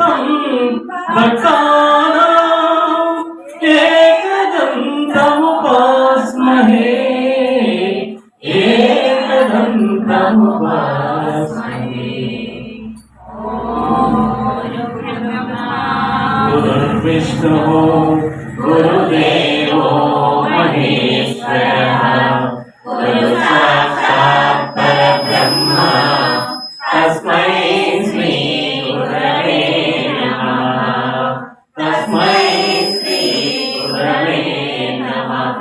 भक्तं भक्तानां एकदन्तमुपास्महे गुरुर्विष्णुः गुरुदेवो महेश्वरः गुरुसाक्षात् परब्रह्म तस्मै श्री गुरवे नमः तस्मै श्री गुरवे नमः।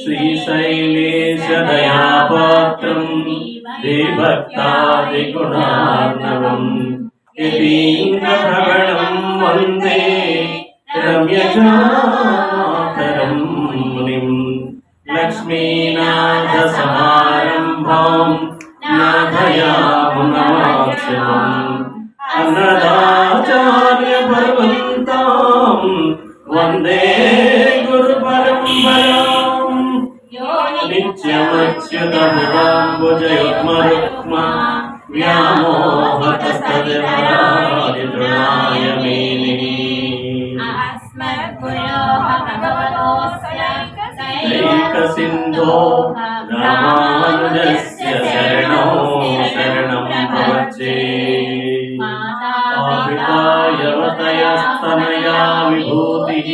श्रीशैलेश दयापात्रं विभक्तादिगुणार्णवम् यतीन्द्रभवनं वन्दे रम्यजातरं मुनिं लक्ष्मीनाथसमारम्भां नाथयामुनमाच्यम् अन्नदाचार्यपर्वन्तां वन्दे गुरुपरम्पराम् नित्यमच्युतमुदाम्बुजयुग्मरुक्मा व्यामोहतस्तदितरादितृणाय मेनिः ऐकसिन्धो रामानुजस्य शरणो शरणं प्रपद्ये। आवितायवतयस्तनया विभूतिः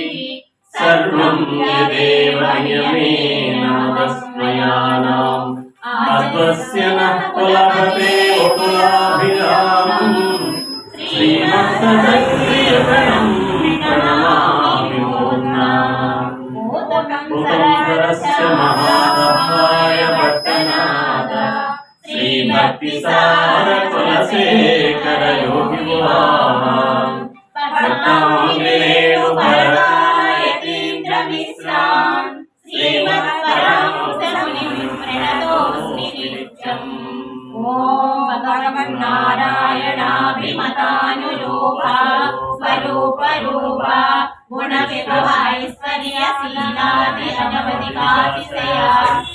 सर्वं यदेव नियमेन तस्मयानाम् अद्वस्य नः कुलपते वकुलाभिरामम् श्रीमत्तदग्र्यगणं प्रणमामि मूर्ध्ना भूतम्बरस्य महादहाय भट्टनाथ श्रीभक्तिसारकुलशेखर योगिवाहान् भट्टाङ्गिरेणुभरतायतीन्द्रमिश्रान् श्रीमत्पराङ्मुनिं प्रणतोऽस्मि नित्यम्। ॐ भगवन्नारायणाभिमतानुरूपा स्वरूपरूपा गुणविभवैश्वर्यशीलादि अनवधिकातिशया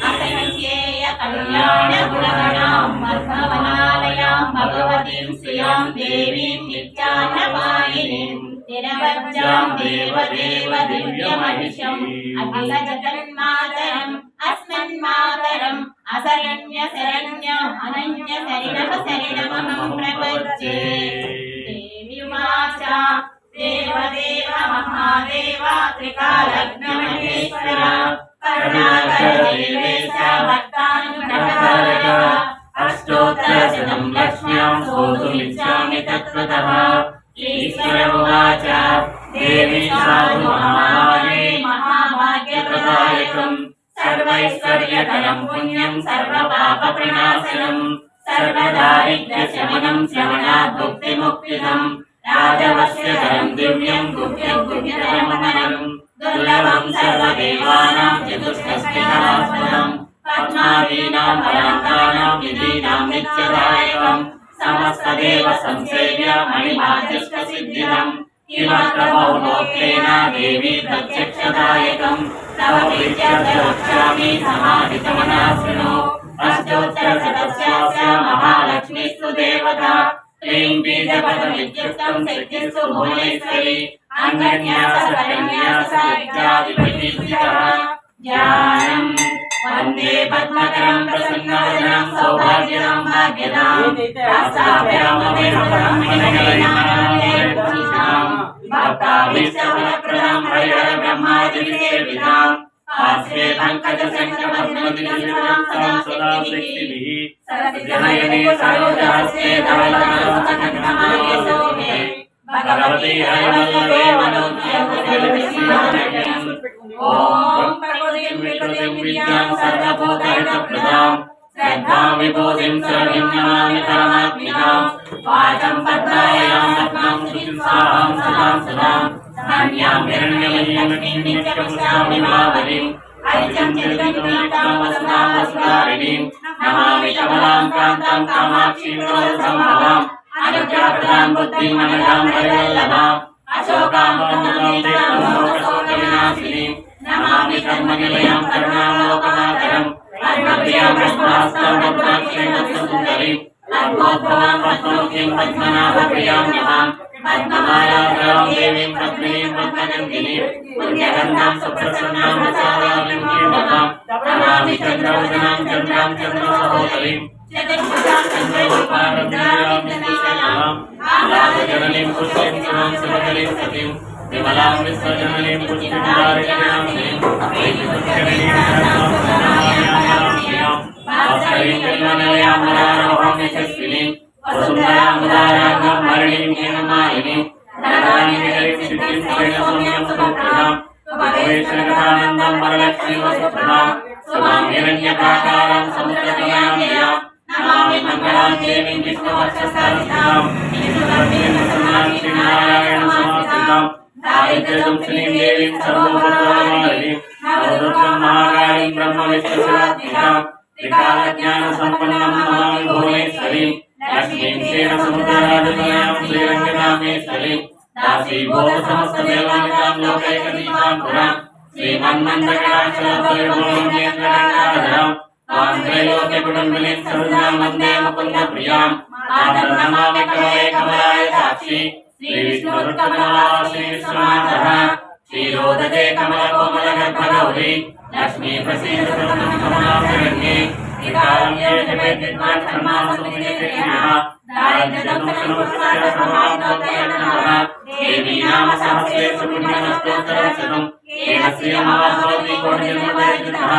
असंख्येय कल्याण गुणगणां मध्वमनालयां भगवतीं श्रियां देवीं नित्यान्नपायिनीं निरवज्जां देवदेव दिव्यमहिषम् अखिलजगन्मातरम् अस्मन्मातरम् असरण्यशरण्य अनन्यशरणः शरणमहं प्रपद्ये। देवीवाच देवदेव महादेव त्रिकालग्नमहेश्वर करुणाकरदेवेश भक्तानुग्रहकारक अष्टोत्तरशतं लक्ष्म्यां स्तोतुमिच्छामि तत्त्वतः। ईश्वर उवाच देवी साधु महामाये महाभाग्यप्रदायकं सर्वैश्वर्यकरं पुण्यं सर्वपापप्रणाशनं सर्वदारिद्र्यशमनं श्रवणात् मुक्तिमुक्तिदम् राजवश्यकरं दिव्यं गुह्यं गुह्यतरममरं दुर्लभं सर्वदेवानां चतुष्षष्टिसहस्रं पद्मादीनां परान्तानां विधीनां नित्यदायकं समस्तदेव संसेव्य मणिमाचिष्टसिद्धिदम् किमत्र बहुलोकेन देवी प्रत्यक्षदायकं तव प्रीत्यर्थं वक्ष्यामि समाहितमनः शृणु। अष्टोत्तरशतस्यास्य महालक्ष्मीस्तु देवता क्लीं बीजपदमित्युक्तं सिद्धिस्तु भुवनेश्वरी अङ्गन्यास विद्याधिपतिः ज्ञानं वन्दे पद्मकरं प्रसन्नवदनं सौभाग्यदां भाग्यदां भक्ताभीष्टफलप्रदां हरिहर ब्रह्मादिसेवितां आस्ते पङ्कजशङ्खपद्मनिलयितां सदा शक्तिभिः जनयने सरोजहस्ते धवलकरस्तकण्ठमाल्ये शोभे भगवती हरिवल्लभे मनोज्ञ ॐ प्रकृतिं विकृतिं विद्यां सर्वभूतहितप्रदां श्रद्धां विभूतिं शरणीं नमामि परमात्मिकां वाचं पद्मालयां पद्मां श्रुतिं स्वाहां सदां सदां धान्यां हिरण्यमयीं लक्ष्मीं नित्यपुष्टामि भावरीं ऐचं चिरन्तनीतां वसुधां वसुधारिणीं नमामि कमलां कान्तां कामाक्षीं क्रोधसम्भवाम् अनुग्रहप्रदां बुद्धिं मनगां हरिवल्लभाम् अशोकां शोकविनाशिनीं नमामि कर्मनिलयां करुणां लोकमातरम् अरुणप्रियां कृष्णहस्तां पद्माक्षीं वत्ससुन्दरीं अद्भुतभवां पद्ममुखीं सौख्यं पद्मनाभप्रियां नमां पद्ममालाधरां देवीं पद्मिनीं पद्मगन्धिनीं पुण्यगन्धां सुप्रसन्नां प्रसादां नमां नमामि चन्द्रवदनां चन्द्रां चन्द्रसहोदरीं चतुर्भुजां चन्द्ररूपां रुद्रां चन्द्रशालां आह्लादजननीं पुष्टिं शिवां शिवकरीं सतीं विमलां विश्वजननीं पुष्टिदारिण्यां श्रीं वैकुण्ठजननीं भास्करीं निर्मलयां मदारोहां यशस्विनीं वसुन्धरां उदारां मरणीं हेममालिनीं धनधान्यकरीं सिद्धिं सौम्यं सुप्रदां भवेशगतानन्दं वरलक्ष्मीं वसुप्रदां सुमां हिरण्यप्राकारां समुद्रतनयां जयां नमामि मङ्गलां देवीं विष्णुवक्षस्थां श्रीनारायणसमाश्रितां दारिद्र्यदंशिनीं देवीं सर्वभूतवारिणीं नवदुर्गं महाकालीं ब्रह्मविष्णुशिवात्मिकां त्रिकालज्ञानसम्पन्नं नमामि भुवनेश्वरीं लक्ष्मीं क्षीरसमुद्रराजतनयां श्रीरङ्गनाथेश्वरीं दासीभूतसमस्तदेवानितां लोकैकदीपां पुरां श्रीमन्मन्दकटाक्षलब्धविभूषणेन्द्रगङ्गाधरां त्रैलोक्यकुटुम्बिनीं सरोजां वन्दे मुकुन्दप्रियां आदरनमामि कमले कमलाय साक्षी श्रीविष्णुरुक्कमलावासिनीश्वरनाथः क्षीरोदके कमलकोमलगर्भगौरी लक्ष्मी प्रसीदसर्वसम्भवामिरण्ये त्रिकालम्ये जपे विद्वान् दारिद्र्यदंशनमुपस्यासमाप्तोत्तरः देवी नाम सहस्रेषु पुण्यनस्तोत्तरशतं येन श्रियमवाभवति कोटिजन्मदरिद्रः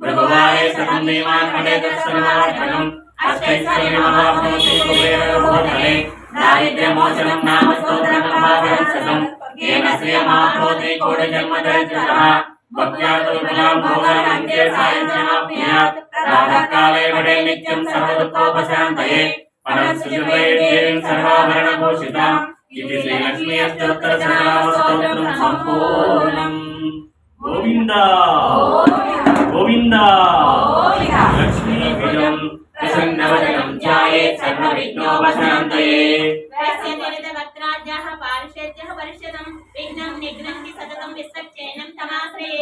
भृगुवारे शतं देवान् पठेतत्सर्वार्थकम् अष्टैश्वर्यमवाप्नोति कुबेरगर्भोदरे दारिद्र्यमोचनं नाम स्तोत्रमवाभवत्सतं येन श्रियमवाप्नोति कोटिजन्मदरिद्रः भक्त्या विपुलां भोगान्ते सायुज्यमाप्नुयात् प्रातःकाले वडे नित्यं सर्वदुःखोपशान्तये परमसुजुते देवीं सर्वाभरणभूषिताम् इति श्रीलक्ष्मी अष्टोत्तरशतनामस्तोत्रं सम्पूर्णम्। गोविन्दा गोविन्दा लक्ष्मीप्रियं प्रसन्नवदनं ध्यायेत् सर्वविघ्नोपशान्तये।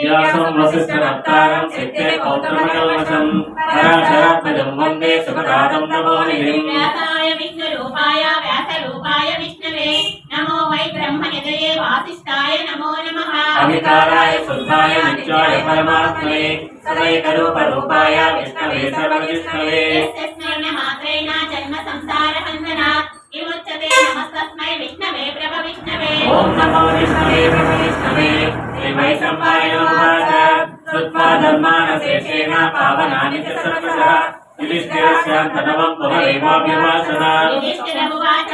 व्यासं वसिष्ठनप्तारं सिद्धे पौत्रमकल्मषं पराशरात्मजं वन्दे सुखदातं नमामिहिं। व्यासाय विष्णुरूपाय व्यासरूपाय विष्णवे नमो वै ब्रह्मनिधये वासिष्ठाय नमो नमः। अविकाराय शुद्धाय नित्याय परमात्मने सदैकरूपरूपाय विष्णवे सर्वजिष्णवे यस्य स्मरणमात्रेण जन्म संसारबन्धनात् विमुच्यते। नमस्तस्मै विष्णवे प्रभविष्णवे। ॐ नमो विष्णवे प्रभविष्णवे श्रीवैशम्पायनोवाच श्रुत्वा धर्मानशेषेण पावनानि च सर्वशः युधिष्ठिरस्यान्तनवं पुनरेवाभ्यभाषत। युधिष्ठिरमुवाच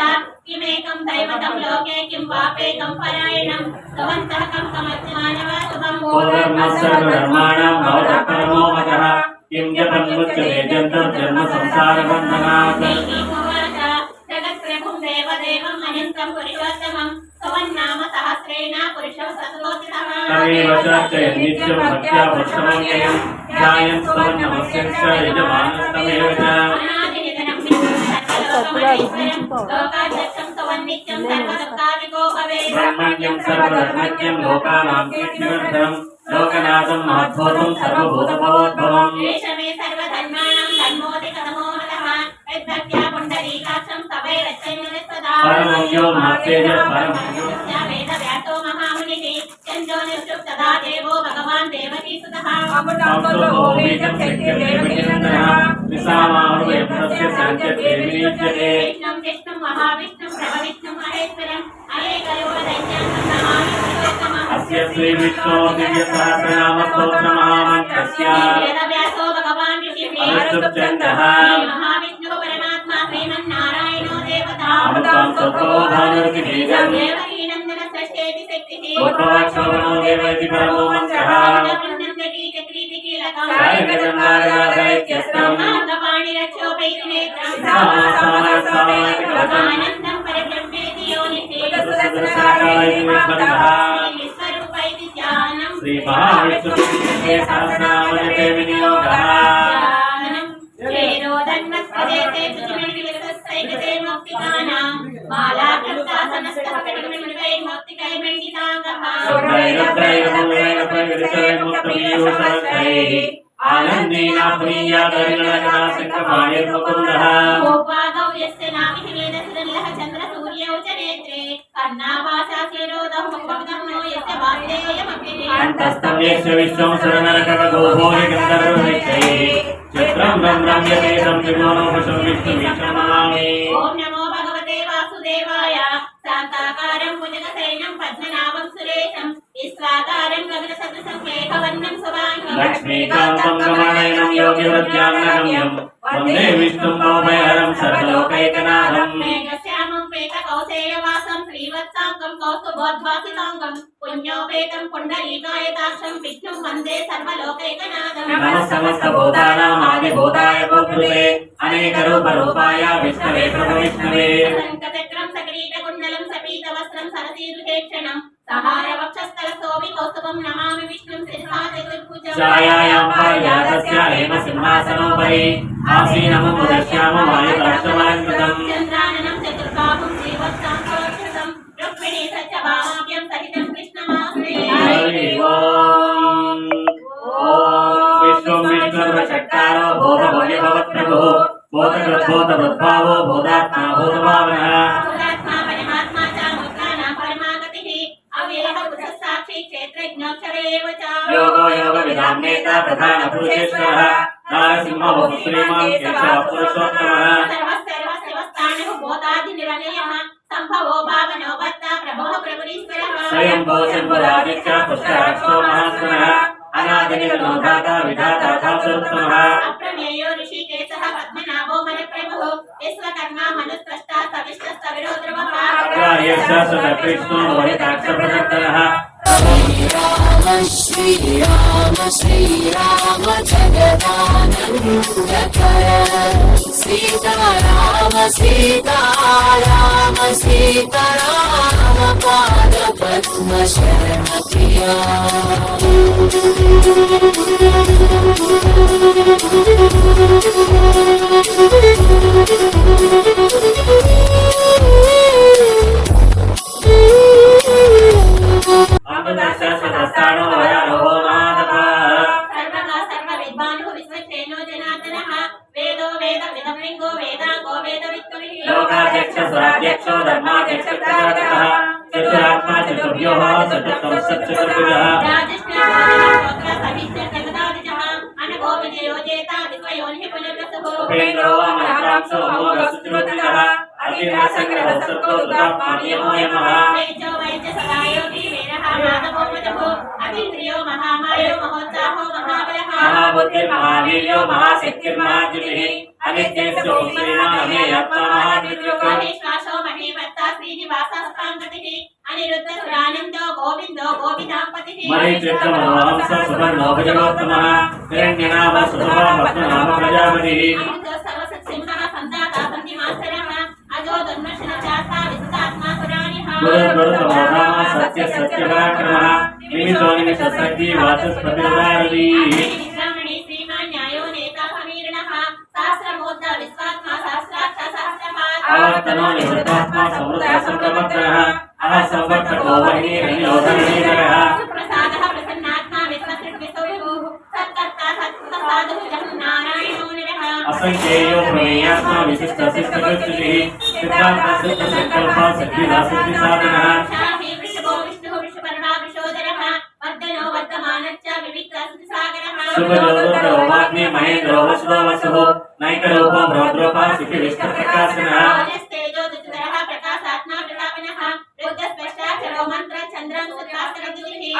किमेकं दैवतं लोके किं वापेकं परायणं भवन्तः कं समर्थमानः शुभं भूधर्मः सर्वधर्माणां भवतः परमो मतः किं जपन्मुच्यते जन्तुर्जन्म संसारबन्धनात्। जगत्प्रभुं देवदेवम् अनन्तं पुरुषोत्तमं भवन्नाम सहस्रेण पुरुषः सततोऽसितः। तमेव चार्चयन् नित्यं भक्त्या पुरुषमव्ययं ध्यायन् स्तवन्नमस्यश्च यजमानस्तमेव च। अनादिनिधनं सर्वलोकमहेश्वरं लोकाध्यक्षं स्तवन्नित्यं सर्वदुःखादिको भवेत्। ब्रह्मण्यं सर्वधर्मज्ञं लोकानां कीर्तिवर्धनं लोकनाथं महद्भूतं सर्वभूतभवोद्भवम्। एष मे सर्वधर्माणां धर्मोऽधिकतमो मतः यद्भक्त्या पुण्डरीकाक्षं तवैरच्चन्यस्तदा। परमं यो महातेजः परमं यो वेदव्यासो महामुनिः चन्द्रो निष्ठुप्तदा देवो भगवान् देवकीसुतः। अमृतांसो बीजं शक्तिर्देवकीनन्दनः विसामानुवयं तस्य शान्त्यदेवीयुज्यते। विष्णुं विष्णुं महाविष्णुं प्रभविष्णुं महेश्वरम् अनेकयोगदैत्यान्तं नमामि पुरुषोत्तमम्। अस्य श्रीविष्णोः दिव्यसहस्रनामस्तोत्रमहामन्त्रस्य वेदव्यासो भगवान् ऋषिः अनुष्टुप्छन्दः महाविष्णुः परमात्मा श्रीमन्नारायणो देवता। अमृतांसो भानुर्गिरीजं देवकीनन्दन षष्ठेति शक्तिः उद्भवक्षोभनो देव इति परमो मन्त्रः। आनन्दं परिब्रह्मेति योनिः विश्वरूपैति ध्यानं श्रीमहाविष्णुः सहस्रनामजपे विनियोगः। क्षेरोदन्नस्पदेते शुचिमणिविलसस्सैकते मौक्तिकानां मालाकृतासनस्तहकटिकमणिवैर्मौक्तिकैर्मण्डिताङ्गः शुभ्रैरत्रैरमुखैरपैर्विरचयन्मुक्तपीयूषरत्नैः आनन्देनाप्रीयादरिगणगणासिंहपाणिर्मुकुन्दः। गोपागौ यस्य नामिः वेदस्य అంతస్థం యస్య విశ్వం సురనరకగోభోగి గంధర్వవిక్షయే చిత్రం రమ్యతే తం త్రిభువనోపశం విష్ణుమీక్షమామి. ఓం నమో భగవతే వాసుదేవాయ. శాంతాకారం భుజగశయనం పద్మనాభం సురేశం విశ్వాకారం గగన సదృశం మేఘవర్ణం శుభాంగం లక్ష్మీకాంతం గమనయనం యోగివృత్యాన్నగమ్యం వందే విష్ణుం భవభయహరం సర్వలోకైకనాథం. మేఘశ్యామం పేత కౌసేయవాసం శ్రీవత్సాంగం కౌస్తుభోద్భాసితాంగం పుణ్యోపేతం పుండరీకాయతాక్షం విష్ణుం వందే సర్వలోకైకనాథం. నమః సమస్తభూతానాం ఆదిభూతాయ భూతృతే అనేకరూపరూపాయ విష్ణవే ప్రభవిష్ణవే. శంఖచక్రం సకిరీటకుండలం సపీతవస్త్రం సరసీరుహేక్షణం సహార వక్షస్థల స్తోమి కౌస్తుభం నమామి విష్ణుం శిరసా చతుర్భుజం. ఛాయాయాం పారిజాతస్య హేమసింహాసనోపరి ఆసీనముపదశ్యామం ఆయుధాక్షమలంకృతం. చంద్రాననం చతుర్బాహుం శ్రీవత్సాంగోక్షసం రుక్మిణీ సత్యభామాభ్యం సహితం కృష్ణమాశ్రయే. హరి ఓం. ఓం విష్ణుం విష్ణుర్వషట్కారో భూతభవ్యభవత్ప్రభుః భూతకృద్భూతభృద్భావో భూతాత్మా భూతభావనః. భూతాత్మా పరమాత్మా చ భూతానాం పరమాగతిః అవ్యయః పురుషస్సాక్షి క్షేత్రజ్ఞోక్షర ఏవ చ. యోగో యోగవిదాం నేత ప్రధానపురుషేశ్వరः నారసింహో శ్రీమాన్ కేశవः పురుషోత్తమः. సర్వస్థానః భూతాదినిరలయః సంభవో భావనో భర్త ప్రభుః ప్రభురీశ్వరః. స్వయంభో శంభురాదిత్య పుష్కరాక్షో మహాత్మనः అనాదినిర్మో ధాతా విధాతా ధాతృత్తమः. అప్రమేయో ఋషికేశః పద్మనాభో మణిప్రభుః విశ్వకర్మా మనుస్పష్టా సవిష్టస్తవిరో ధ్రువః. అగ్రాహ్యస్య సుతకృష్ణో లోహితాక్షప్రదత్తనः. श्रीराम श्रीराम जगदानन्दकर सीताराम सीताराम सीताराम पादपद्म शरणप्रिया. అమృతస్య స్వతస్థానో వరారోహో మహాతపః. సర్వగా సర్వవిద్వానుః విశ్వక్షేణో జనార్దనః వేదో వేద విదమృంగో వేదాంగో వేదవిత్తుమిః. లోకాధ్యక్ష స్వరాధ్యక్షో ధర్మాధ్యక్ష ప్రజాపతిః. చతురాత్మా చతుర్వ్యూహ చతుర్థంశ్చ చతుర్భుజः. ఉపేంద్రో అమరకాంక్షో అమోఘసుచిరుద్ధిరः. అఖిలాసంగ్రహः సర్గో దురాత్మా నియమో యమః. మహాబుద్ధిర్మహావీర్యో మహాశక్తిర్మహాద్యుతిః. అనిత్యస్య శ్రీమాన్ అమేయాత్మా మహాద్యుతిః. అనిరుద్ధసురానందో గోవిందో గోపినాంపతిః. మరీచిత్తమనోహంస సువర్ణో భుజగోత్తమः. హిరణ్యనామ సుధా పద్మనామ ప్రజాపతిః. అమృతో సర్వసత్సింహః సంజాతా సంధిమాసరః అజో దుర్మర్శన చాస్తా విస్తాత్మా పురాణిః. గురుర్గురుతమో నామ సత్య సత్యపరాక్రమः. నిమిషో నిమిష శక్తి వాచస్పతిర్దారదీః. విక్రమణి శ్రీమాన్ న్యాయో నేతా సమీరణః సహస్రమూర్ధ విశ్వాత్మా సహస్రాక్ష సహస్రపాద్. ఆవర్తనో నివృత్తాత్మా సమృద్ధ సంకల్పత్రః. అహసంవర్తకో వహ్నిరణ్యోధరణీధరः. సుప్రసాదః ప్రసన్నాత్మా విశ్వసృష్టివిశోభిః సత్కర్తా సత్ప్రసాదః జగన్ నారాయణో నిరః. అసంఖ్యేయో ప్రమేయాత్మా విశిష్ట శిష్టకృత్యుతిః. సిద్ధార్థ సిద్ధ సంకల్ప సిద్ధిదా సిద్ధి సాధనः. శాహి వృషభో విష్ణుః వృషపర్ణా వృషోదరః వర్ధనో వర్ధమానశ్చ వివిక్రమసాగరః. శుభజోరుద్రో వాగ్మి మహేంద్రో వసుదో వసుః. నైకరూపో భ్రౌద్రోపా శిఖి విష్ణుప్రకాశనः. తేజో దుతుధరః ప్రకాశాత్మా ప్రతాపనః రుద్రస్పష్టాక్షరో మంత్ర చంద్రం సుత్రాసరద్యుతిః.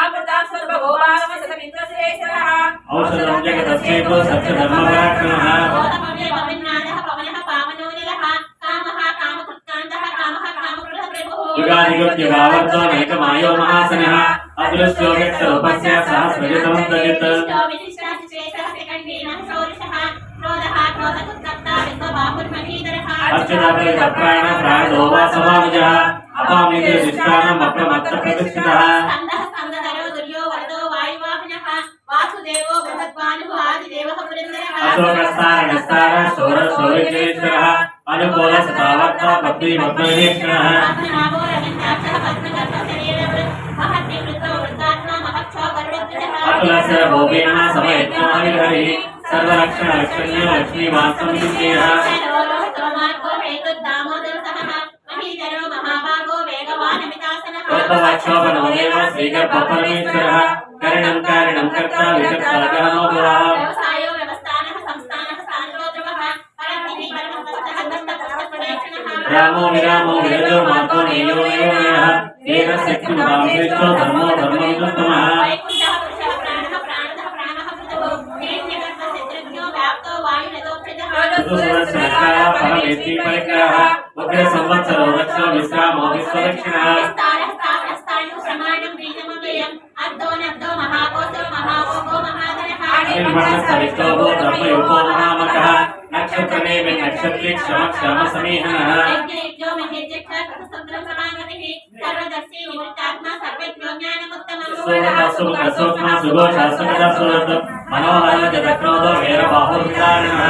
ఔషధం జగదస్యేతో సత్యధర్మపరాక్రమః. గోతపవ్య పవన్నాదః పవనః పావనో నిలః కామః కామకృత్కాంతః కామః కామకృతః ప్రభుః. యుగాదిగత్యవావర్తో నైకమాయో మహాసనః. అదృశ్యో వ్యక్తరూపస్య సహస్రజతమంతజిత్. విశిష్టో విశిష్టాశిశ్రేషః త్రికంఠీనః షోడశః క్రోధః క్రోధకుత్కర్తా విశ్వబాహుర్మహీధరః. అచ్యుతాపరిత ప్రాణ ప్రాణో వాసవానుజః. అపామిత్రదిష్టానం అప్రమత్త ప్రతిష్ఠితః. స్కందః స్కందధరో దుర్యో వరదో వాయువాహనః వాసుదేవో బృహద్వానుః ఆదిదేవః పురందరః. అశోకస్తారణస్తార శౌర శౌర్యజయేశ్వరः. అనుకూల సతావర్త పద్మీ పద్మహేశ్వరः. పద్మనాభో రవింద్రాక్షః పద్మగర్భ శరీరవృత్ మహద్వివృతో వృద్ధాత్మా మహక్షో గరుడధ్వజః. అతులస్య భూమినః సమయజ్ఞో హరిహరిః. సర్వరక్షణ లక్ష్మణ్యో లక్ష్మీవాసం విజయః. లోహితో మార్గో హేతుర్దామోదరసః మహీధరో మహాభాగో వేగవాన్ అమితాసనః. రూపవక్షోభనో దేవ श्रीगर्भपरमेश्वरः करणं कारणं कर्ता विकर्ता गहनो भवः व्यवसायो व्यवस्थानः संस्थानः स्थानोद्रवः परन्तिः परमस्तः दत्तपुस्तकवेक्षणः रामो विरामो विरजो मार्गो नेयो नयोनयः येन शक्तिर्वामेश्वरो धर्मो धर्मविदुत्तमः वैकुण्ठः पुरुषः प्राणः प्राणः प्राणः पृथुः हिरण्यगर्भशत्रुघ्नो व्याप्तो वायुरथोक्षितः ऋतुसुरसहस्रः परमेष्टि परिग्रहः उग्रसंवत्सरो रक्षो विश्रामो विश्वदक्षिणः विस्तारः स्थावरस्थाणुः प्रमाणं बीजमव्ययम् अद्धो नद्धो महाकोशो महाभोगो महाधनः निर्मणस्थविष्टो भो ब्रह्मयोगो महामकः नक्षत्रनेमि नक्षत्रे क्षमक्षमसमीहनः यज्ञो महेज्यक्षः कृतसमुद्रं समागतिः सर्वदर्शी निवृत्तात्मा सर्वज्ञो ज्ञानमुत्तमः सुमुखसूक्ष्म सुघोषासुगतसुरत् मनोहर जतक्रोधो वीरबाहुर्धारणः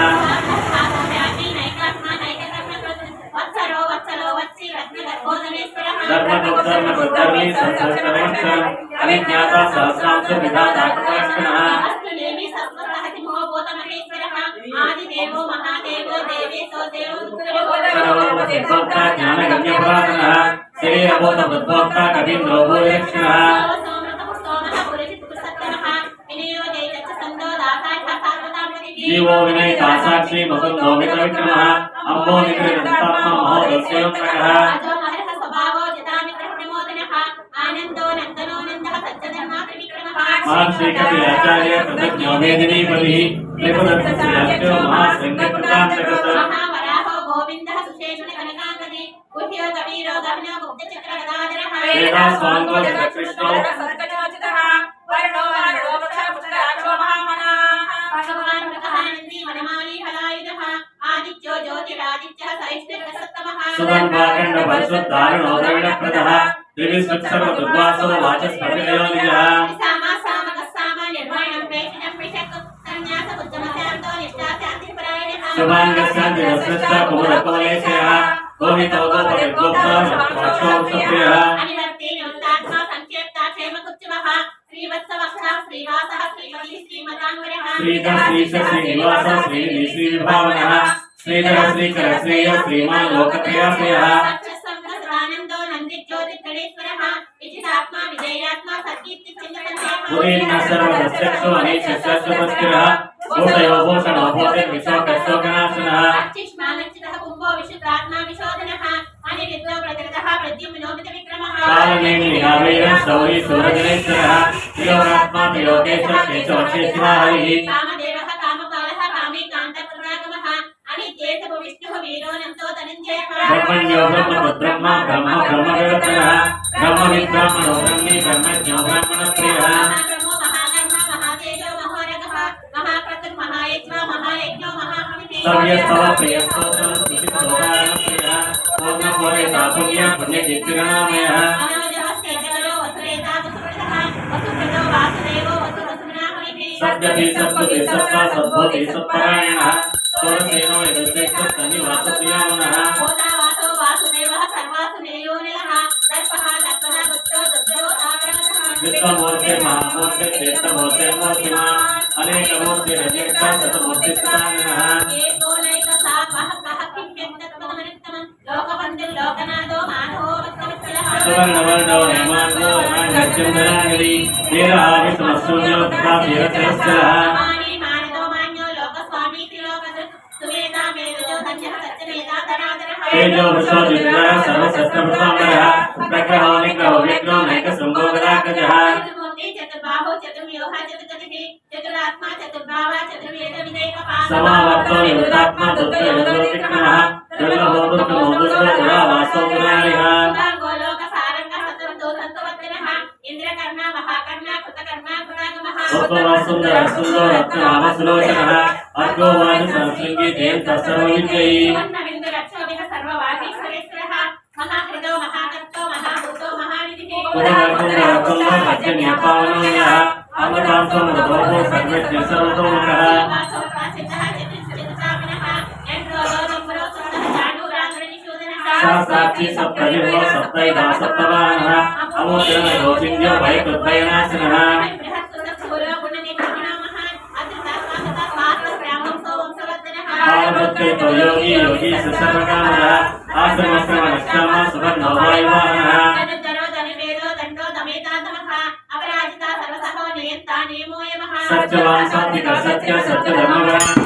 वत्सरो वत्सलो वत्सी रत्नगर्भोदनेश्वरः धर्मदुर्धर्मी संसर्गरक्षणम् अनिज्ञाता सहस्रांश विधाता कृतलक्षणः अस्ति नेमि सत्त्वतः किमो भूतमहेश्वरः आदिदेवो महादेवो देवेशो देवो सर्वोपसिद्धोक्ता ज्ञानगम्यपुरातनः शरीरभूतबुद्धोक्ता कवीन्द्रो भूयलक्षणः जीवो विनयिता साक्षी मुकुन्दो मित्रविक्रमः अम्बो निकृदन्तात्मा महोदस्योऽप्रकः महान् श्रीकपि आचार्य कृतज्ञो वेदिनीपतिः त्रिपुरस्य महाशृङ्गकृतान्तकृतः वेदास्वाङ्गो जगत्कृष्णो आदित्यो ज्योतिरादित्यः सहिष्णुरसत्तमः सुगन्धाखण्डपरिशुद्धारुणो द्रविणप्रदः त्रिविसुत्सर्वदुर्वासो वाचस्पतियो निजः शुभाङ्गस्यान्तिरस्रश्च कुमुदकोलेशयः गोवितो गोपतिर्गोप्ता मोक्षोऽप्रियः श्रीधर श्रीश श्रीनिवास श्रीनिधि श्रीविभावनः श्रीधर श्रीकर श्रेय श्रीमान् लोकत्रयाश्रयः पुरीन्न सर्वदस्यक्षो अनीशश्वतस्थिरः भूतयो भूषणो भूतिर्विशोकशोकनाशनः कालनेमिनिहावीरः शौरी सूरजनेश्वरः त्रियोगात्मा त्रिलोकेश केशवक्षेशिः हरिः कामदेवः कामपालः कामे कान्तपुरागमः अनित्येतव विष्णुः वीरोऽनन्तो धनञ्जयः ब्रह्मण्यो ब्रह्मवद्ब्रह्म ब्रह्म ब्रह्मविवर्तनः ब्रह्मविद्ब्राह्मणो ब्रह्मी ब्रह्मज्ञो ब्राह्मणप्रियः महाब्रह्मो महाकर्म महातेजो महोरगः महाक्रतुर्महायज्ञो महायज्ञो महाहविः सव्यस्तव प्रियस्तोत्रं स्तुतिस्तोत्रायणप्रियः पूर्णपूरेता पुण्य पुण्यकीर्तिगणामयः मनोजः सेजगरो वसुरेता वसुप्रदः वसुप्रदो वासुदेवो वसुवसुनाहविः सद्गति सद्बुद्धि सत्ता सद्बोधि सत्परायणः सोरसेनो यदुश्रेष्ठस्तनिवासप्रियामनः भूतावासो वासुदेवः सर्वासुनेयो निलः दर्पः दर्पणः गुप्तो दुर्धरो तावरः विश्वमूर्ते महामूर्ते तीर्थमूर्ते मूर्तिमान् अनेकमूर्तिरजेष्ठा शतमूर्तिस्थिताननः सुवर्णवर्णो हेमाङ्गो हेमाङ्गच्चन्दनागिरि वीरहावितमस्तूर्यो तथा वीरचरस्करः तेजो वृषो जिग्रः सर्वशस्त्रप्रसाम्बरः प्रग्रहो निग्रहो विघ्नो नैकशृङ्गो गदाकजः चतुर्बाहो चतुर्व्यूह चतुर्गतिः चतुरात्मा चतुर्भावा चतुर्वेद विदेकपाः समावर्तो निवृतात्मा दुर्गयोगोतिक्रमः दुर्लभो दुर्गमो दुष्टो दुरावासो दुरारिः इंद्रकर्मा महाकर्मा कृतकर्मा गुणागमः उत्तमः सुन्दरः सुन्दरो रत्ननामसुलोचनः अर्गो वाजसंसृङ्गी जयन्तः सर्वविद्यैः विन्दुरक्षोभिः सर्ववागीश्वरेश्वरः महाहृदो महाकर्तो महाभूतो महानिधिः पुनर्कुण्डरकुण्डो भजन्यपावनो यः अमृतांसो मृदोः सर्वज्ञ सर्वतोमुखः शास्त्रार्थी सप्तजिह्वो सप्तैधा सप्तवाहनः अमोचनो चिन्यो भयकृद्भयनाशनः कालभृत्कैतो योगी योगी सर्वकामः आश्रमश्रमनिष्कामः सुवर्णो वायुवाहनः धनुर्धरो धनुर्वेदो दण्डो दमेतातमः सत्यवान सात्विक सत्य सत्य धर्मवान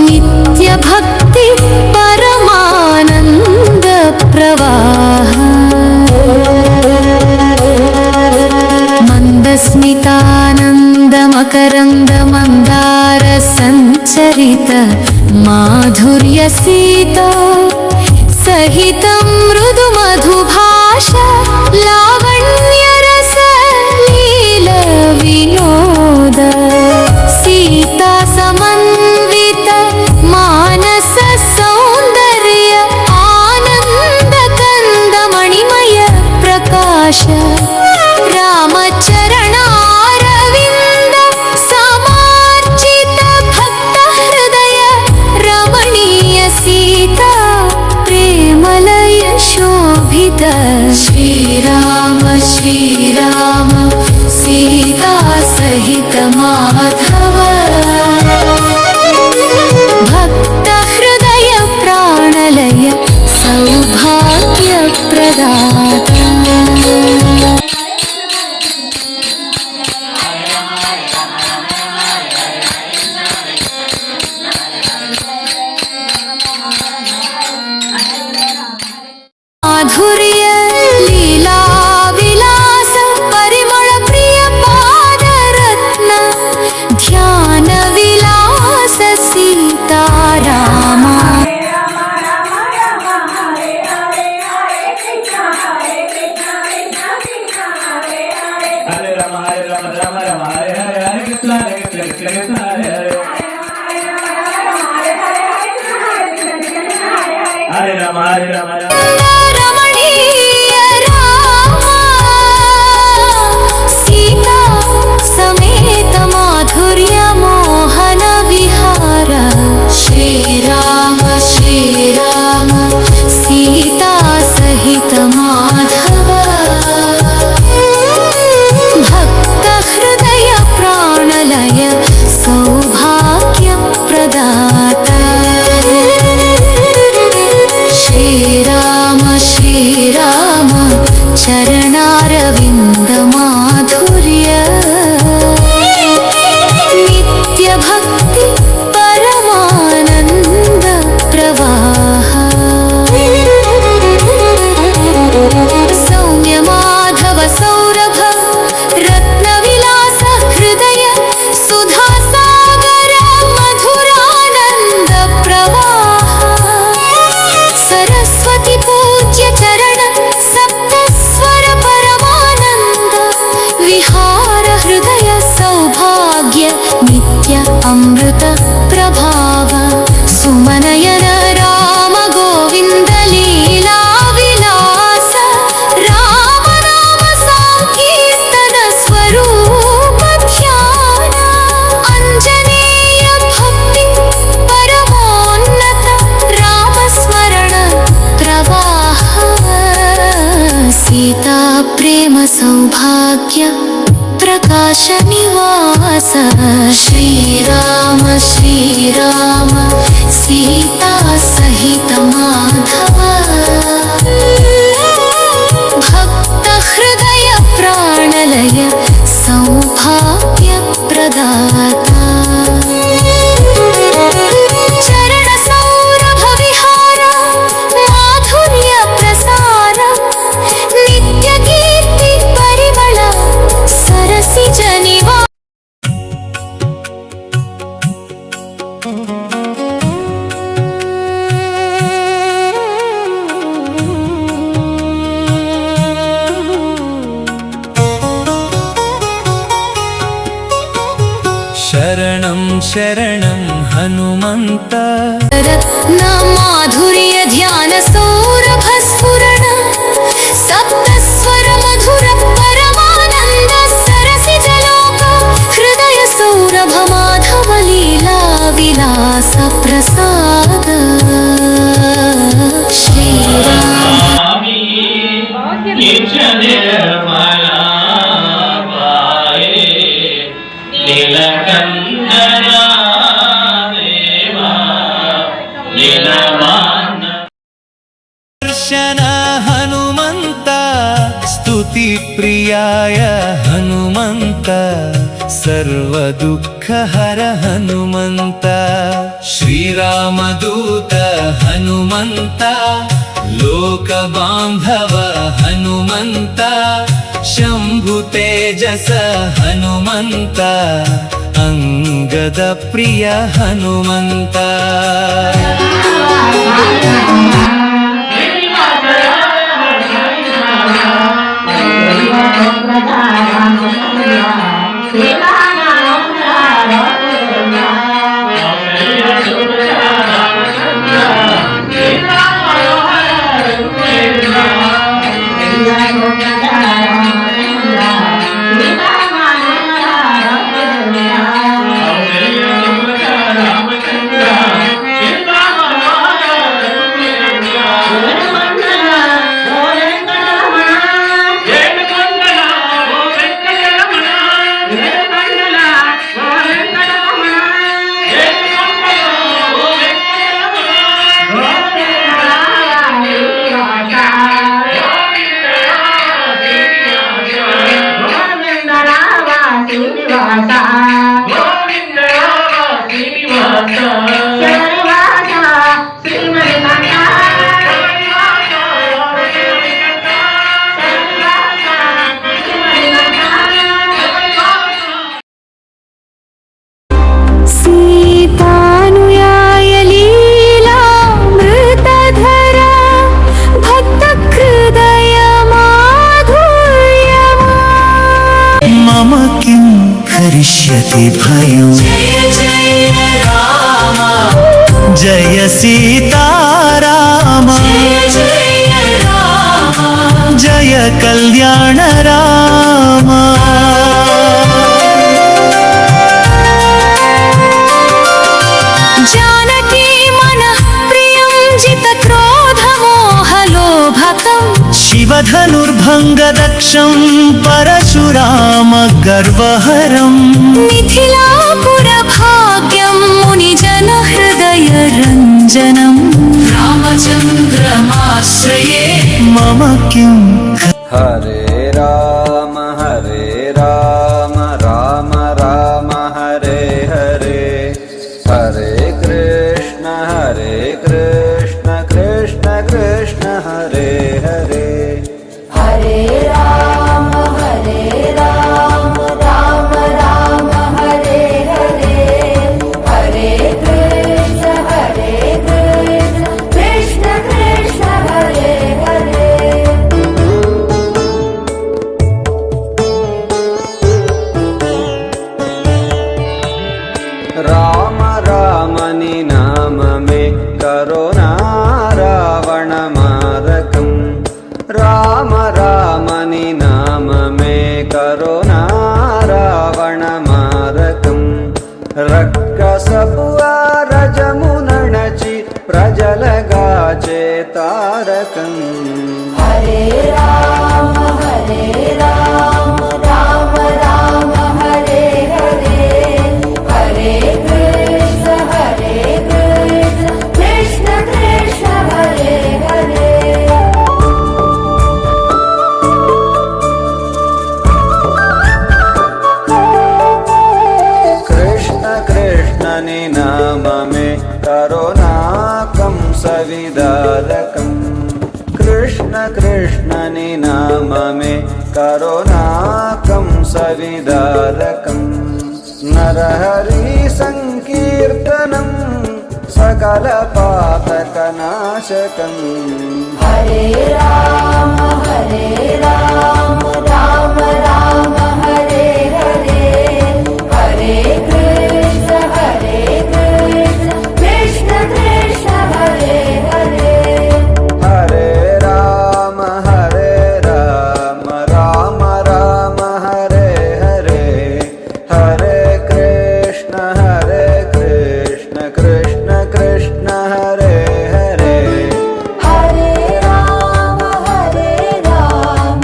నిత్య భక్తి పరమానంద ప్రవాహ మందస్మితానంద మకరంద మందార సంచరిత మాధుర్య సీత సహితం మృదు మధు భాష లావణ్య రస లీల వినోద సీతా సమన్విత మానస సౌందర్య ఆనంద కంద మణిమయ ప్రకాశ రామచరణారవింద సమార్జిత భక్త హృదయ రమణీయ సీతా ప్రేమలయ శోభిత శ్రీరామ శ్రీరామ సీతా సహిత మాధవ భక్త హృదయ ప్రాణలయ సౌభాగ్య ప్రదాత మాధుర్య లీలా విలాస పరిమళ ప్రియ పాదరత్న ధ్యాన విలాస సీతారామ హరే రామ హరే రామ రామ రామ హరే హరే హరే కృష్ణ హరే కృష్ణ కృష్ణ కృష్ణ హరే హరే హరే రామ హరే రామ రామ రమణీయ రామ సీతా సమేత మాధుర్య మోహన విహార శ్రీరామ శ్రీరామ సీతా సహిత మాధవ భక్త హృదయ ప్రాణలయ సౌభాగ్య ప్రదాత శ్రీరామ శ్రీరామ చరణారవింద మాధుర్య నిత్య భక్తి పరమానంద ప్రవాహ సౌమ్య మాధవ సౌరభ రత్న విలాస హృదయ సుధా సాగర మధురానంద ప్రవాహ సరస్వతి పూజ్య చరణ సప్త స్వర పరమానంద విహార హృదయ సౌభాగ్య నిత్య అమృత ప్రభావ సుమనయన రామ గోవింద లీలా విలాస రామ నామ సంకీర్తన స్వరూప ధ్యాన అంజనేయ భక్తి పరమోన్నత రామ స్మరణ ప్రవాహ సీతా ప్రేమ సౌభాగ్య ప్రకాశ నివాస శ్రీరామ శ్రీరామ సీతా సహిత మాధవ భక్త హృదయ ప్రాణలయ సౌభాగ్య ప్రదాత చరణ సౌరభ విహార మాధుర్య ప్రసార నిత్య కీర్తి పరిమళ సరసిజ నివా శరణం శరణం హనుమంత రత్న మాధుర్య ధ్యాన సౌరభ స్ఫురణ సప్త స్వర మధుర పరమానంద సరసిజ లోక హృదయ సౌరభ మాధవ లీలా విలాస ప్రసాద శ్రీరామ निर्मला पाये नीलकंठना देवा नीलवान दर्शन हनुमंत स्तुति प्रियाय हनुमंत सर्व दुःख हर हनुमंत श्रीरामदूत हनुमंत लोक बांधव हनुमंत शंभु तेजस हनुमंत अंगद प्रिय हनुमंत करिष्यति भयं जय सीताराम जय कल्याण राम जानकी मनः प्रियं जित क्रोध मोह लोभकम् शिवधनुर्भङ्गदक्षं परशुराम गर्वहरम् मिथिलापुरभाग्यं मुनिजन हृदय रञ्जनम् रामचन्द्रमाश्रये मम किं हरे राम राम राम हरे हरे हरे कृष्ण कृष्ण कृष्ण हरे हरे हरे राम राम राम हरे हरे हरे कृष्ण कृष्ण कृष्ण हरे हरे राम राम नि नाम में करुणा रावण मारकम् राम राम नि नाम में करुणा रावण मारकम् रक्कसपुआ रजमुनणचि प्रजलगाचे तारकम् हरे राम राम राम हरे हरे हरे कृष्ण कृष्ण कृष्ण हरे हरे कृष्ण कृष्ण नि नाम में करुणाकं सविदारकम् कृष्ण कृष्ण नि नाम में करुणाकं सविदारकम् नरहरि संकीर्तनं सकल पातकनाशकम् हरे राम राम हरे हरे हरे कृष्ण कृष्ण कृष्ण हरे हरे हरे राम राम हरे हरे हरे कृष्ण कृष्ण कृष्ण हरे हरे हरे राम राम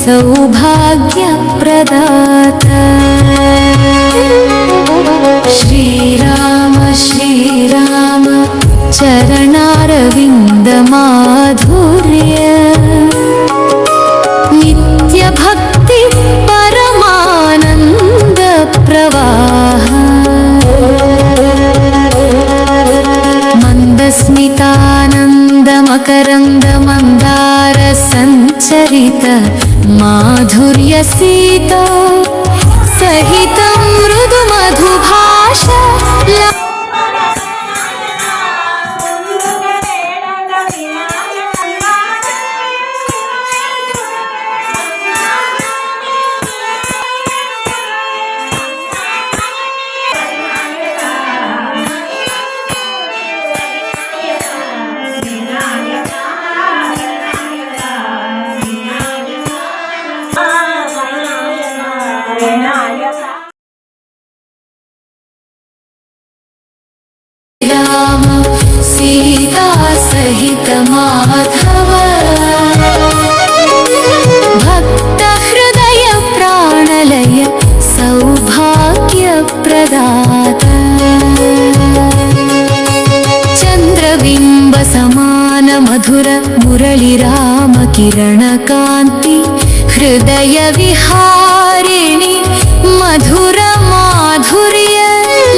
सौभाग्यप्रदाता श्रीराम श्रीराम चरणारविन्दमाधुर्य नित्यभक्ति परमानन्द प्रवाह मन्दस्मितानन्दमकरन्दमन्दार सञ्चरित माधुर्यसीता सहितं मृदुमधुभाषा राम सीता सहित माधव भक्त हृदय प्राणलय सौभाग्य प्रदाता चंद्रबिंब समान मधुर मुरली राम किरण कांति हृदय विहारिणी मधुर माधुर्य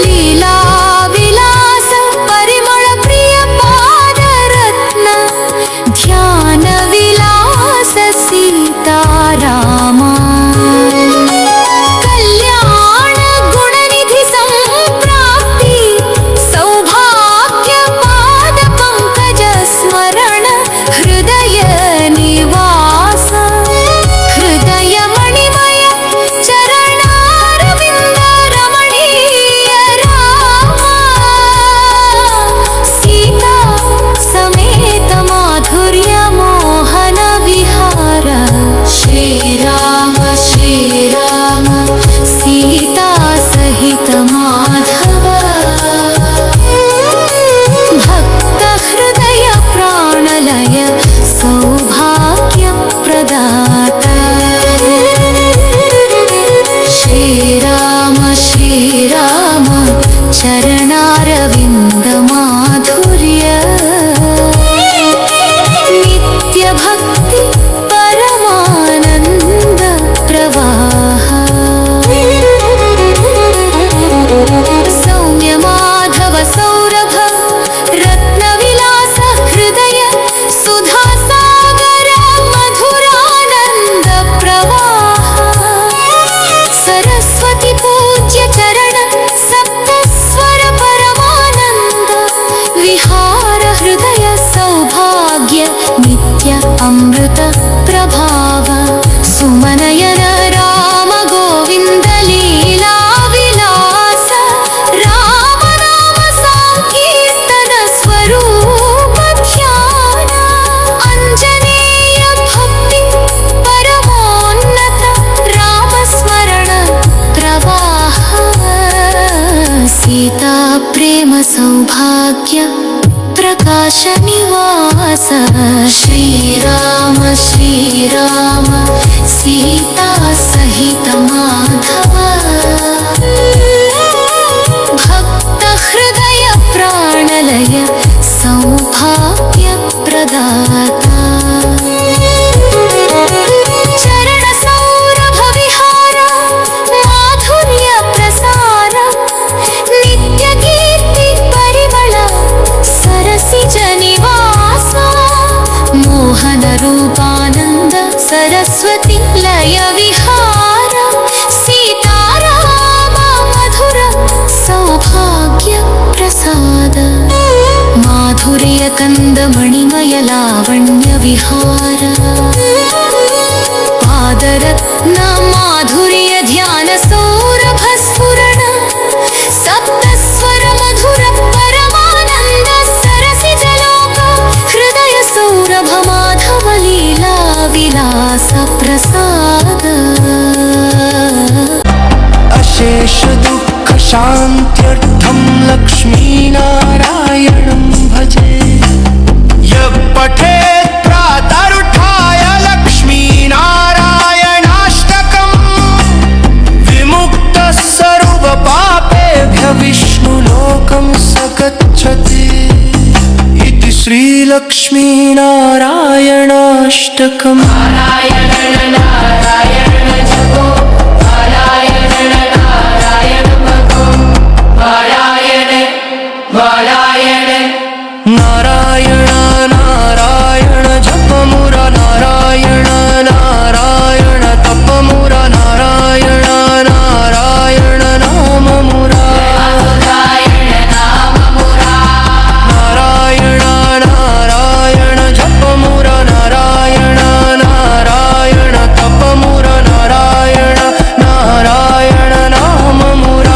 लीला विलास परिमल प्रिय पादरत्न ध्यान विलास सीतारामा कल्याण गुणनिधि संप्राप्ति सौभाग्य पाद पंकज स्मरण हृदय निवास हृदय मणिमय चरणारविंद रमणीय रामा सीता समेत माधुर्य मोहन विहार श्रीराम श्रीराम सीता सहित माधव भक्त हृदय प्राणलय सौभाग्य प्रदाता श्रीराम श्रीराम चरणारविंद माधुर्य नित्य भक्ति परमानंद प्रवाह सौम्य माधव सौरभ रत्न विलास हृदय सुधा सागर मधुरानंद प्रवाह सरस्वती पूज्य चरण सप्त स्वर परमानंद विहार हृदय सौभाग्य नित्य अमृत प्रभाव सुमनयन राम गोविंद लीला विलास राम नाम संकीर्तन स्वरूप ध्यान अंजनेय भक्ति परमोन्नत राम स्मरण प्रवाह सीता प्रेम सौभाग्य प्रकाश निवास श्रीराम श्रीराम सीता सहित माधव भक्त हृदय प्राणलय सौभाग्य प्रदाता चरण सौरभ विहार माधुर्य प्रसार नित्य कीर्ति परिमल सरसिज निवास मोहन रूपानंद सरस्वती लय विहार सीताराम मधुर सौभाग्य प्रसाद माधुर्य कंद मणिमय लावण्य विहार पादरत्न माधुर्य ध्यान सौरभ स्फुरण सप्त स्वर मधुर परमानंद सरसिज लोक हृदय सौरभ माधव लीला विलास प्रसाद अशेष दुःख शान्त्यर्थं लक्ष्मीनारायणं भजे यः पठेत् प्रातरुत्थाय लक्ष्मीनारायण गच्छति इति श्रीलक्ष्मीनारायणाष्टकम् नारायण नारायण जपमुरा नारायण नारायण तपमुरा नारायण नारायण नाममुरा नारायण नारायण जपमुरा नारायण नारायण तपमुरा नारायण नारायण नाममुरा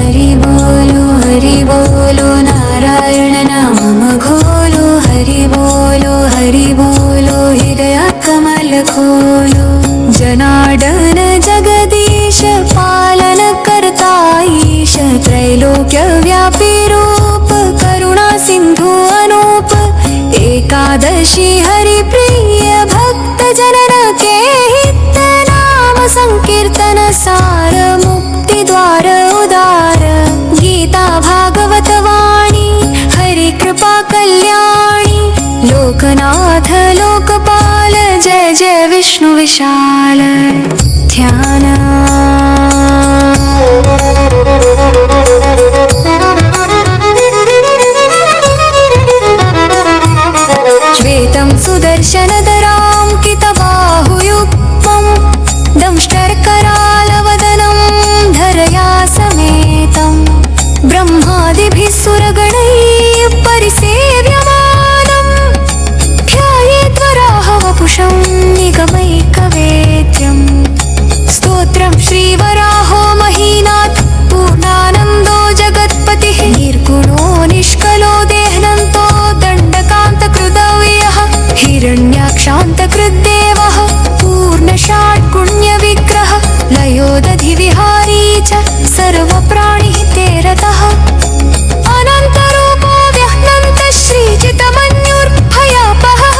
हरि बोलो नारायण नाम घोलो हरि बोलो हृदय कमल खोलो जनार्दन जगदीश पालन करता ईश त्रैलोक्य व्यापी रूप करुणा सिंधु अनूप एकादशी हरि प्रिय भक्त जनन के हित नाम संकीर्तन सार मुक्ति द्वार उदार गीता भागवत वाणी हरि कृपा कल्याणी लोकनाथ लोकपाल जय जय विष्णु विशाल ध्यान श्वेतं सुदर्शनधरां कितबाहुयुक्तं दंष्टरकरालवदनं धरया समेतं ब्रह्मादिभिः सुरगणैः परिसेव्यमानं ध्यायेद्वराहवपुषं निगमैकवेद्यं स्तोत्रं श्रीवराहो महीनाथ पूर्णानन्दो जगत्पतिः निर्गुणो निष्कलो देहनन्तो दण्डकान्तकृदव्यः हिरण्याक्षान्तकृद्देवः पूर्णषाड्गुण्यविग्रह लयोदधिविहारी च सर्वप्राणिः ते रतः अनन्तरूपो व्यह्नन्त श्रीचितमन्युर्भयापहः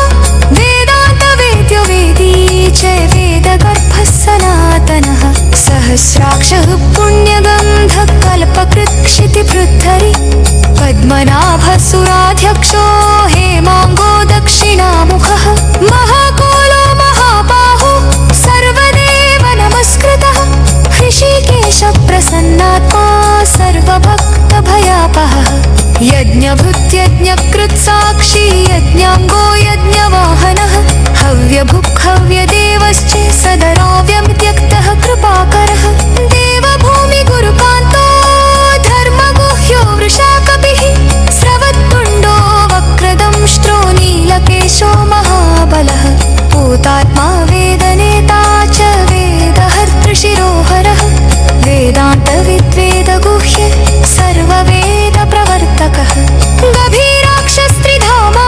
वेदान्तवेद्यो वेदी च वेदगर्भः सनातनः सहस्राक्षः पुण्यगन्धः कल्पकृत्क्षितिभृद्धरि पद्मनाभसुराध्यक्षो हेमाङ्गो दक्षिणामुखः महाकोलो महाबाहो सर्वदेव नमस्कृतः हृषीकेश प्रसन्नात्मा सर्वभक्तभयापहः यज्ञभृत्यज्ञकृत्साक्षी यज्ञाङ्गो यज्ञवाहनः हव्यभुक् हव्यदेवश्च सदराव्यमित्यक्तः कृपाकरः देवभूमिगुरुकान्तो धर्मगुह्यो वृषाकपिः स्रवत्कुण्डो वक्रदंष्ट्रो नीलकेशो महाबलः भूतात्मा वेदनेता च वेदहर्तृशिरोहरः वेदान्तविद्वेदगुह्य सर्ववेदप्रवर्तकः गभीराक्षस्त्रिधामा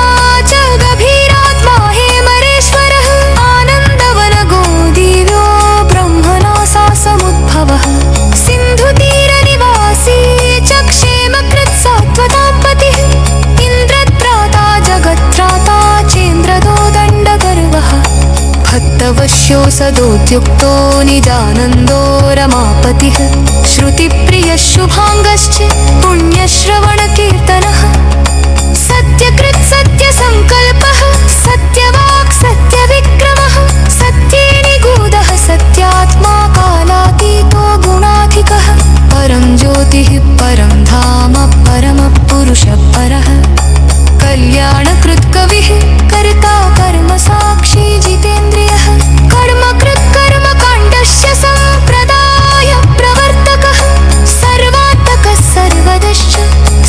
च गभीरात्मा हेमरेश्वरः आनन्दवनगो दिव्यो ब्रह्मणा समुद्भवः सिन्धुतीरनिवासी च क्षेमकृत्सात्वतां पतिः इन्द्रत्राता जगत्त्राता चेन्द्रदो दण्डगर्वः भक्तवश्यो सदोद्युक्तो निजानन्दो रमापतिः श्रुतिप्रियः शुभाङ्गश्च पुण्यश्रवणकीर्तनः सत्यकृत् सत्यसङ्कल्पः सत्यवाक् सत्यविक्रमः सत्ये निगूढः सत्यात्मा कालातीतो गुणाधिकः परं ज्योतिः परं धाम परमपुरुषः परः कल्याणकृत्कविः कर्ता कर्मसाक्षी जितेन्द्रियः कर्मकृत् कर्मकाण्डस्य सम्प्रदाय प्रवर्तकः सर्वात्मकः सर्वदश्च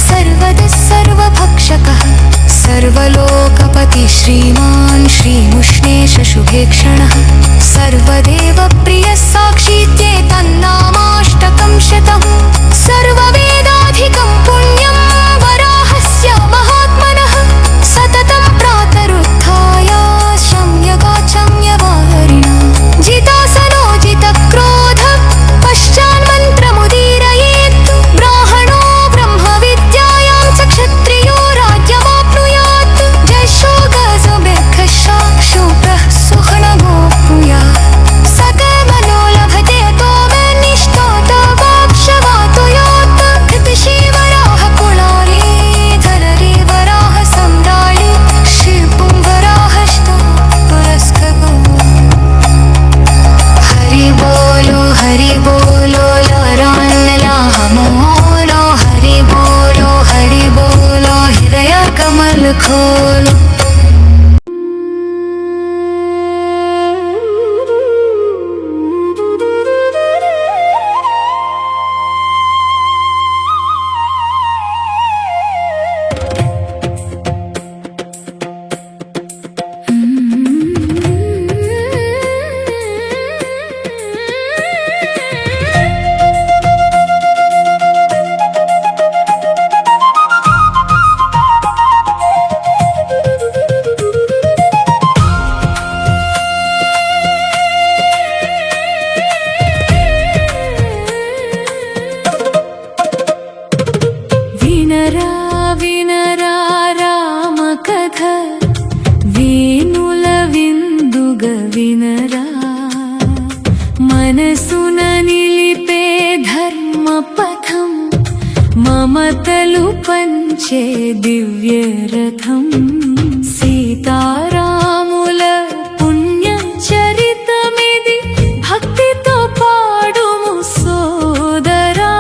सर्वदः सर्वभक्षकः सर्वलोकपति श्रीमान् श्रीमुष्णेश शुभेक्षणः सर्वदेवप्रियः साक्षीत्येतन्नामाष्टकं शतं सर्ववेदाधिकं पुण्यं वराहस्य महात्मनः सततं प्रातरुत्थाय शम्यगाचम्यवाहरिणा जितासनो जितक्रोध पश्चान्मन्त्रमुदीरयेत् ब्राह्मणो ब्रह्मविद्यायां च क्षत्रियो राज्यमाप्नुयात् जशो गजमेघशाक्षुप्रः सुहृणगो भूयात् వినరా మనసున నిలిపే ధర్మ పథం మమతలు పంచే దివ్య రథం సీతారాముల పుణ్య చరితమిది భక్తితో పాడుము సోదరా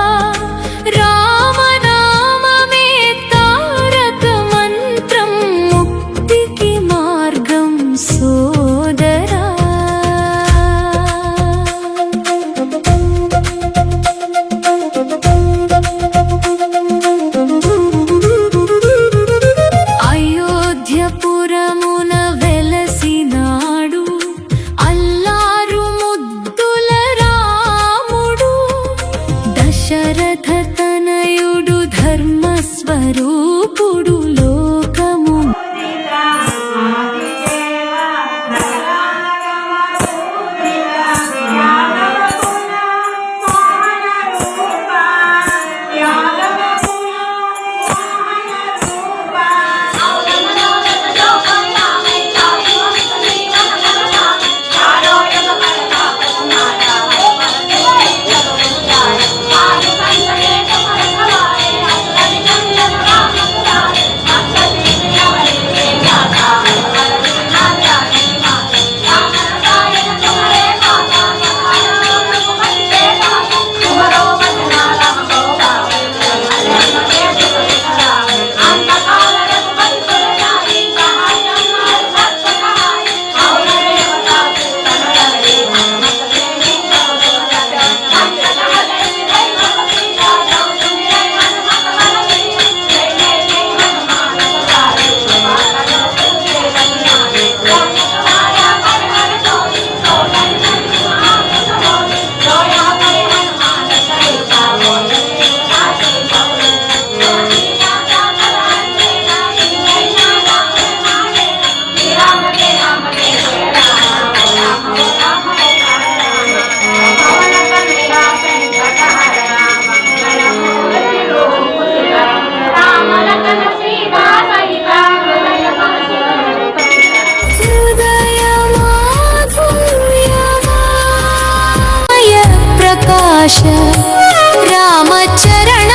రామనామమే తారక మంత్రం ముక్తికి మార్గం సోదరా అయోధ్యపురమున వెలసినాడు అల్లారు ముద్దుల రాముడు దశరథ తనయుడు ధర్మస్వరూపుడు లోకము ప్రకాశ రామచరణారవింద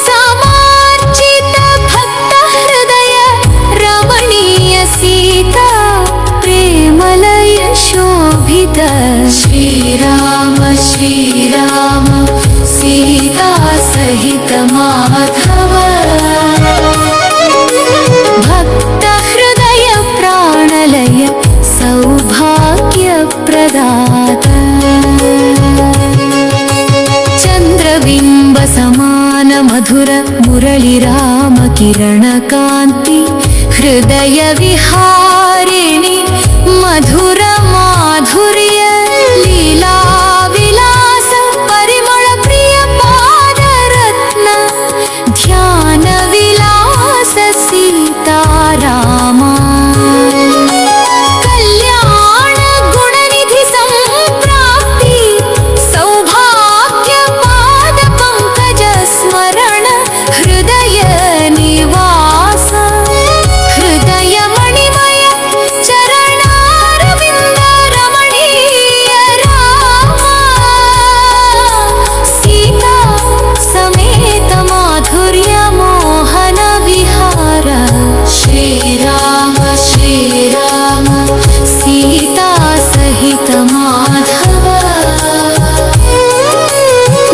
సమార్జిత భక్త హృదయ రమణీయ సీతా ప్రేమలయ శోభిత శ్రీరామ శ్రీరామ సీతా సహిత మాధవ భక్త హృదయ ప్రాణలయ సౌభాగ్య ప్రదాత చంద్రబింబ సమాన మధుర మురళి రామ కిరణ కాంతి హృదయ విహారిణి మధుర మాధుర్య లీలా విలాస పరిమళ ప్రియ పాదరత్న ధ్యాన విలాస సీతారామ కళ్యాణ గుణనిధి సంప్రాప్తి సౌభాగ్య పాద పంకజ స్మరణ హృదయ నివాస హృదయ మణిమయ చరణారవింద రమణీయ రామ సీతా సమేత మాధుర్య మోహన విహార శ్రీరామ శ్రీరామ సీతా సహిత మాధవ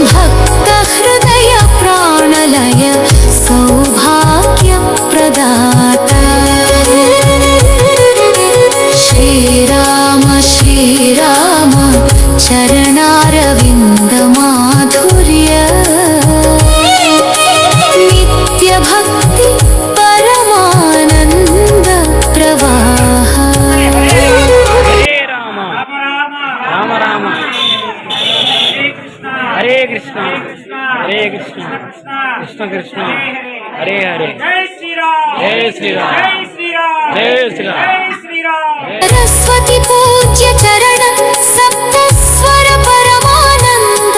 భక్త హృదయ ప్రాణలయ సౌభాగ్య ప్రదాత శ్రీరామ శ్రీరామ చరణారవింద మాధుర్య నిత్య భక్తి పరమానంద ప్రవాహ రామ రామ హరే కృష్ణ హరే కృష్ణ కృష్ణ కృష్ణ హరే హరే జై శ్రీరామ్ జై శ్రీరామ్ జై శ్రీరామ్ सरस्वती पूज्य चरण सप्त स्वर परमानंद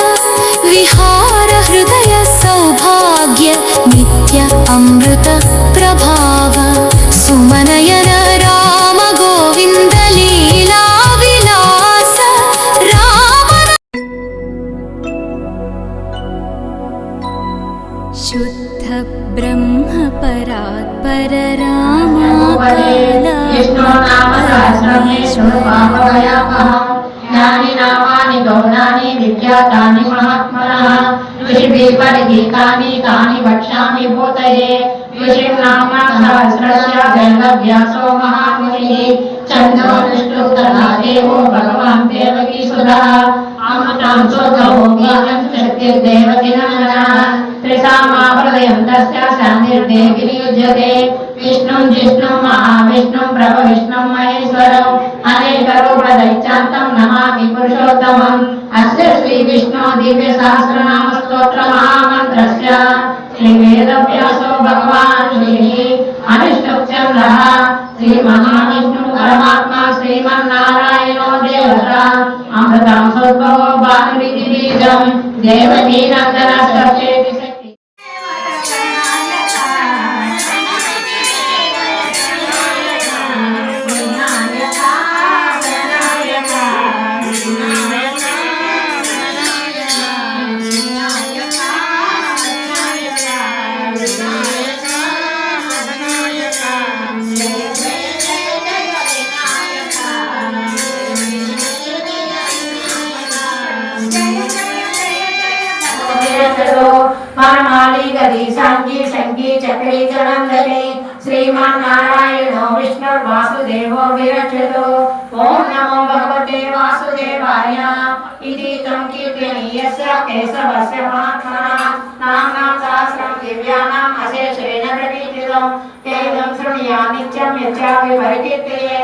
विहार हृदय सौभाग्य नित्य अमृत प्रभाव सुमनयन राम गोविंद ब्रह्मेश्वरपापभयापहम् ज्ञानि नामानि गौणानि विख्यातानि महात्मनः ऋषिभिः परिगीतानि तानि वक्ष्यामि भूतये ऋषिर्नाम सहस्रस्य वेदव्यासो महामुनिः छन्दो विष्णुतथा देवो भगवान् देवकीसुतः अमृतं शुद्धो ज्ञानं शक्तिर्देवकी नन्दनः त्रिसामावृतयं तस्य शान्तिर्देवी युज्यते विष्णुं जिष्णुं महाविष्णुं प्रभविष्णुं महेश्वरम् अनेकरूपदैत्यान्तं नमामि पुरुषोत्तमम् अस्य श्रीविष्णु दिव्यसहस्रनामस्तोत्रमहामन्त्रस्य श्रीवेदव्यासो भगवान् श्रीः अनिष्टुप्चन्द्रः श्रीमहाविष्णु परमात्मा श्रीमन्नारायणो देवता अमृतं सद्भवो भानुरिति बीजं देवकी नन्दनस्तस्येति शक्ति परमाली गदी सांगी शंकी चक्री चरंदने श्रीमन्नारायणो विष्णुर्वासुदेवो विरचितो ओम नमो भगवते वासुदेवाय इति तं कीर्तनीयस्य केशवस्य महात्मनः नाम्नां सहस्रं दिव्यानाम् अशेषेण प्रकीर्तितं केवलं शृणुया नित्यं यच्चापि परिकीर्तये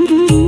Thank you.